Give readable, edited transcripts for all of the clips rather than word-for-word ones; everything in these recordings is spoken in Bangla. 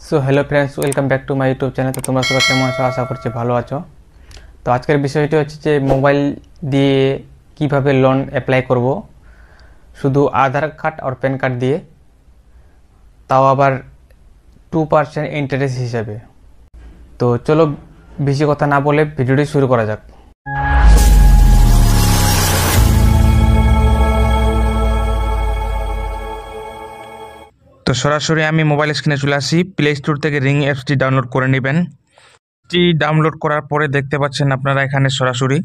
So hello friends, welcome back to my YouTube channel. তো তোমরা সবাই কেমন আছো? আশা করছি ভালো আছো। তো আজকের বিষয়টি হচ্ছে যে মোবাইল দিয়ে কিভাবে লোন অ্যাপ্লাই করব, শুধু আধার কার্ড আর প্যান কার্ড দিয়ে, তাও আবার 2% ইন্টারেস্ট হিসাবে। তো চলো বেশি কথা না বলে ভিডিওটি শুরু করা যাক। তো সরাসরি আমি মোবাইল স্ক্রিনে চলে আসি। প্লে স্টোর থেকে রিং অ্যাপসটি ডাউনলোড করে নেবেন। এটি ডাউনলোড করার পরে দেখতে পাচ্ছেন আপনারা এখানে সরাসরি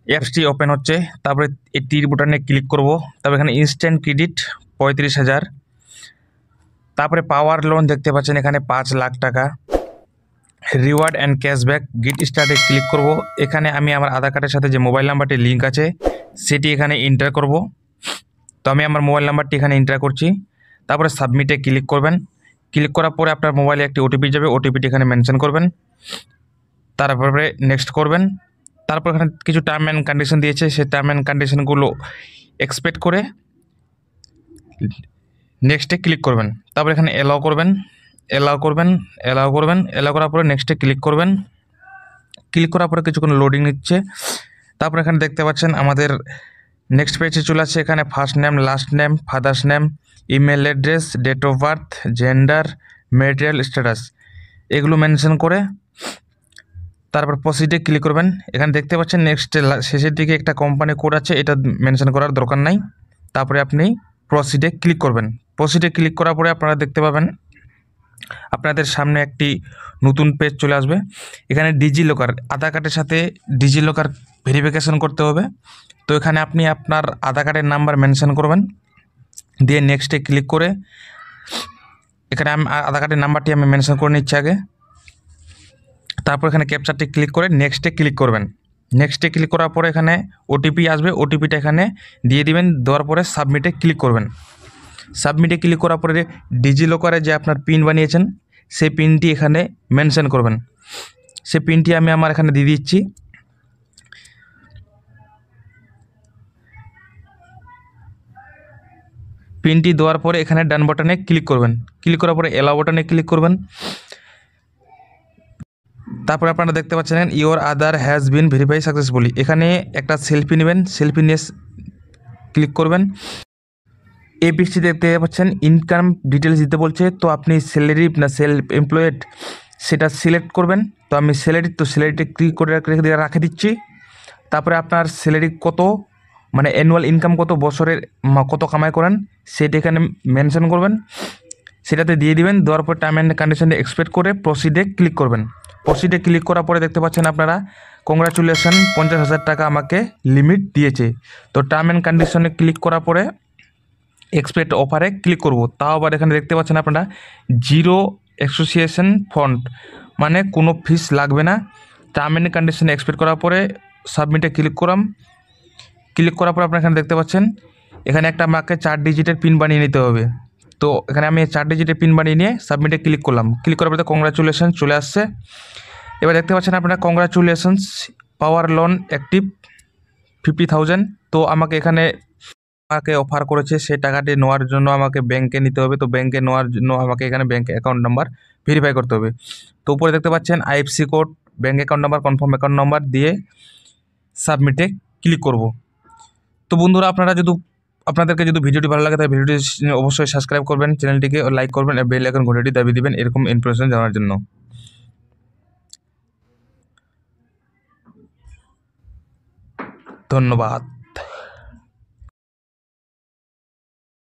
অ্যাপসটি ওপেন হচ্ছে। তারপরে এই তীর বাটনে ক্লিক করব। তারপরে এখানে ইনস্ট্যান্ট ক্রেডিট 35,000। তারপরে পাওয়ার লোন দেখতে পাচ্ছেন এখানে 5 লাখ টাকা। রিওয়ার্ড অ্যান্ড ক্যাশব্যাক গেট স্টার্টে ক্লিক করব। এখানে আমি আমার আধার কার্ডের সাথে যে মোবাইল নাম্বারটি লিঙ্ক আছে সেটি এখানে এন্টার করব। তো আমি আমার মোবাইল নাম্বারটি এখানে এন্টার করছি। তারপরে সাবমিটে ক্লিক করবেন। ক্লিক করার পরে আপনার মোবাইলে একটি ওটিপি যাবে, ওটিপিটি এখানে মেনশন করবেন। তারপরে নেক্সট করবেন। তারপর এখানে কিছু টার্ম অ্যান্ড কন্ডিশন দিয়েছে, সেই টার্ম অ্যান্ড কন্ডিশনগুলো এক্সপেক্ট করে নেক্সটে ক্লিক করবেন। তারপর এখানে অ্যালাউ করবেন, অ্যালাউ করবেন, অ্যালাউ করবেন, অ্যালাউ করার পরে নেক্সটে ক্লিক করবেন। ক্লিক করার পরে কিছুক্ষণ লোডিং নিচ্ছে। তারপর এখানে দেখতে পাচ্ছেন আমাদের নেক্সট পেজে চলে আসছে। এখানে first name, last name, father's name, email address, date of birth, gender, marital status এগুলো মেনশন করে তারপর প্রসিডে ক্লিক করবেন। এখানে দেখতে পাচ্ছেন নেক্সট শেষের দিকে একটা কোম্পানি কোড আছে, এটা মেনশন করার দরকার নাই। তারপরে আপনি প্রসিডে ক্লিক করবেন। প্রসিডে ক্লিক করার পরে আপনারা দেখতে পাবেন আপনাদের সামনে একটি নতুন পেজ চলে আসবে। এখানে ডিজি লকার, আধার কার্ডের সাথে ডিজি লকার ভেরিফিকেশন করতে হবে। তো এখানে আপনি আপনার আধার কার্ডের নাম্বার মেনশন করবেন, দিয়ে নেক্সটে ক্লিক করে এখানে আমি আধার কার্ডের নাম্বারটি আমি মেনশন করে নিচ্ছি আগে। তারপর এখানে ক্যাপচারটি ক্লিক করে নেক্সটে ক্লিক করবেন। নেক্সটে ক্লিক করার পরে এখানে ওটিপি আসবে, ওটিপিটা এখানে দিয়ে দিবেন। দেওয়ার পরে সাবমিটে ক্লিক করবেন। সাবমিটে ক্লিক করার পরে ডিজি লকারে যে আপনার পিন বানিয়েছেন সেই পিনটি এখানে মেনশন করবেন। সেই পিনটি আমি আমার এখানে দিয়ে দিচ্ছি। পিনটি দেওয়ার পরে এখানে ডান বাটনে ক্লিক করবেন। ক্লিক করার পরে এলাও বাটনে ক্লিক করবেন। তারপরে আপনারা দেখতে পাচ্ছেন your Aadhaar has been verify successfully. এখানে একটা সেলফি নেবেন, সেলফি নিয়ে ক্লিক করবেন। এই পেজটি দেখতে পাচ্ছেন ইনকাম ডিটেলস দিতে বলছে। তো আপনি স্যালারি না সেলফ এমপ্লয়েড সেটা সিলেক্ট করবেন। তো আমি স্যালারিতে ক্লিক করে রাখে দিচ্ছি। তারপরে আপনার স্যালারি কত, মানে অ্যানুয়াল ইনকাম কত, বছরের কত কামাই করেন সেটা এখানে মেনশন করবেন, সেটাতে দিয়ে দিবেন। দেওয়ার পর টার্ম অ্যান্ড কন্ডিশনে এক্সপেক্ট করে প্রসিডে ক্লিক করবেন। প্রসিডে ক্লিক করার পরে দেখতে পাচ্ছেন আপনারা কংগ্রাচুলেশন 50,000 টাকা আমাকে লিমিট দিয়েছে। তো টার্ম অ্যান্ড কন্ডিশনে ক্লিক করার পরে এক্সপেক্ট অফারে ক্লিক করব। তাও আবার এখানে দেখতে পাচ্ছেন আপনারা জিরো অ্যাসোসিয়েশন ফন্ড, মানে কোনো ফিস লাগবে না। টার্ম অ্যান্ড কন্ডিশনে এক্সপেক্ট করার পরে সাবমিটে ক্লিক করাম। ক্লিক করার পর আপনারা এখানে দেখতে পাচ্ছেন এখানে একটা আমাকে 4 ডিজিটের পিন বানিয়ে নিতে হবে। তো এখানে আমি 4 ডিজিটের পিন বানিয়ে নিয়ে সাবমিটে ক্লিক করলাম। ক্লিক করার পরে কংগ্রাচুলেশন চলে আসছে। এবার দেখতে পাচ্ছেন আপনারা কংগ্রাচুলেশনস পাওয়ার লোন অ্যাক্টিভ 50,000। তো আমাকে এখানে অফার করেছে সেই টাকাটি নেওয়ার জন্য আমাকে ব্যাংকে নিতে হবে। তো ব্যাংকে নেওয়ার জন্য আমাকে এখানে ব্যাংক অ্যাকাউন্ট নাম্বার ভেরিফাই করতে হবে। তো উপরে দেখতে পাচ্ছেন IFC code, bank account number, confirm account number দিয়ে সাবমিটে ক্লিক করব। তো বন্ধুরা আপনাদেরকে যদি ভিডিওটি ভালো লাগে তাহলে ভিডিওটি অবশ্যই সাবস্ক্রাইব করবেন, চ্যানেলটিকে লাইক করবেন, আর বেল আইকন ঘন্টাটি দাবিয়ে দিবেন এরকম ইনফরমেশন জানার জন্য। ধন্যবাদ।